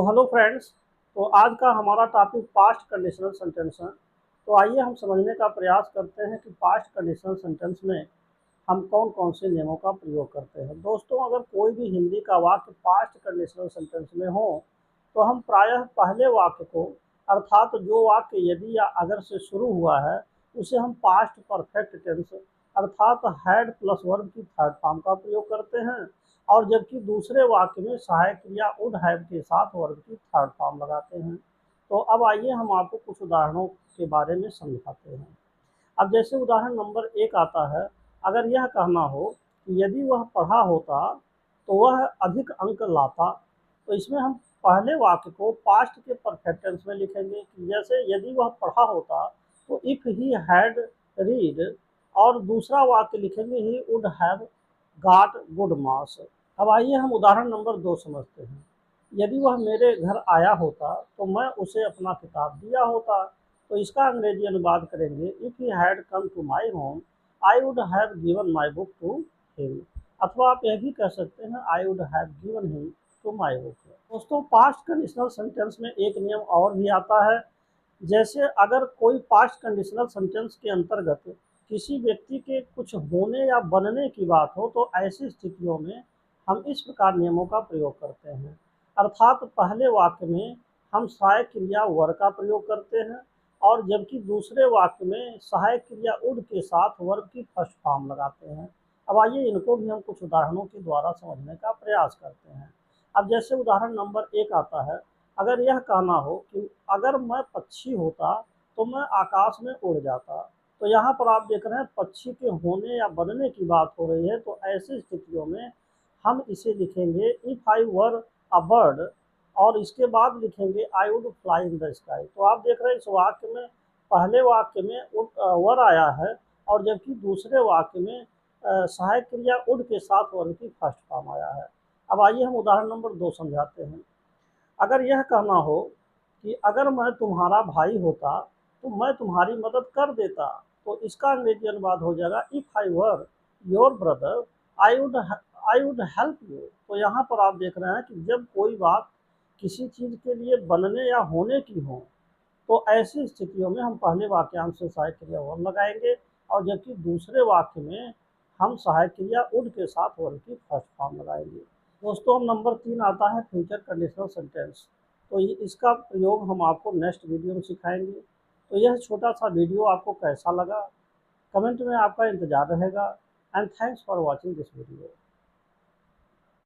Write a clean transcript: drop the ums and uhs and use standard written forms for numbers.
तो hello friends. तो आज का हमारा टॉपिक पास्ट कंडीशनल सेंटेंस है। तो आइए हम समझने का प्रयास करते हैं कि पास्ट कंडीशनल सेंटेंस में हम कौन कौन से नियमों का प्रयोग करते हैं। दोस्तों, अगर कोई भी हिंदी का वाक्य पास्ट कंडीशनल सेंटेंस में हो तो हम प्रायः पहले वाक्य को, अर्थात जो वाक्य यदि या अगर से शुरू हुआ है, उसे हम पास्ट परफेक्ट टेंस अर्थात हैड प्लस वर्ब की थर्ड फॉर्म का प्रयोग करते हैं, और जबकि दूसरे वाक्य में सहायक क्रिया वुड हैव के साथ वर्ब की थर्ड फॉर्म लगाते हैं। तो अब आइए हम आपको कुछ उदाहरणों के बारे में समझाते हैं। अब जैसे उदाहरण नंबर 1 आता है, अगर यह कहना हो कि यदि वह पढ़ा होता तो वह अधिक अंक लाता। तो इसमें हम पहले वाक्य को पास्ट के परफेक्ट टेंस में लिखेंगे कि जैसे यदि वह पढ़ा होता तो इफ ही हैड रीड, और दूसरा वाक्य लिखेंगे he would have got good marks. अब आइए हम उदाहरण नंबर 2 समझते हैं। यदि वह मेरे घर आया होता तो मैं उसे अपना किताब दिया होता। तो इसका अंग्रेजी अनुवाद करेंगे, if he had come to my home I would have given my book to him. अथवा आप यह भी कह सकते हैं, I would have given him to my book. दोस्तों, पास्ट कंडीशनल सेंटेंस में एक नियम और भी आता है। जैसे अगर कोई पास्ट कंडीशनल सेंटेंस के अंतर्गत किसी व्यक्ति के कुछ होने या बनने की बात हो तो ऐसी स्थितियों में हम इस प्रकार नियमों का प्रयोग करते हैं। अर्थात पहले वाक्य में हम सहायक क्रिया वर का प्रयोग करते हैं, और जबकि दूसरे वाक्य में सहायक क्रिया उड के साथ वर्ब की फर्स्ट फॉर्म लगाते हैं। अब आइए इनको भी हम कुछ उदाहरणों के द्वारा समझने का प्रयास करते हैं। अब जैसे उदाहरण नंबर 1 आता है, अगर यह कहना हो कि अगर मैं पक्षी होता तो मैं आकाश में उड़ जाता। तो यहाँ पर आप देख रहे हैं पक्षी के होने या बनने की बात हो रही है। तो ऐसी स्थितियों में हम इसे लिखेंगे if I were a bird, और इसके बाद लिखेंगे I would fly in the sky. तो आप देख रहे हैं इस वाक्य में पहले वाक्य में वर आया है, और जबकि दूसरे वाक्य में सहायक क्रिया उड के साथ वर्ब की फर्स्ट फॉर्म आया है। अब आइए हम उदाहरण नंबर 2 समझाते हैं। अगर यह कहना हो कि अगर मैं तुम्हारा भाई होता तो मैं तुम्हारी मदद कर देता। तो इसका अंग्रेजी अनुवाद हो जाएगा, if I were your brother I would help you. तो यहाँ पर आप देख रहे हैं कि जब कोई बात किसी चीज के लिए बनने या होने की हो तो ऐसी स्थितियों में हम पहले वाक्यांश से सहायक क्रिया वर्ब लगाएंगे, और जबकि दूसरे वाक्य में हम सहायक क्रिया उड के साथ वर्ब की फर्स्ट फॉर्म लगाएंगे। दोस्तों, नंबर 3 आता है फ्यूचर कंडीशनल सेंटेंस। तो इसका प्रयोग हम आपको नेक्स्ट वीडियो में सिखाएंगे। तो यह छोटा सा वीडियो आपको कैसा लगा, कमेंट में आपका इंतजार रहेगा। And thanks for watching this video.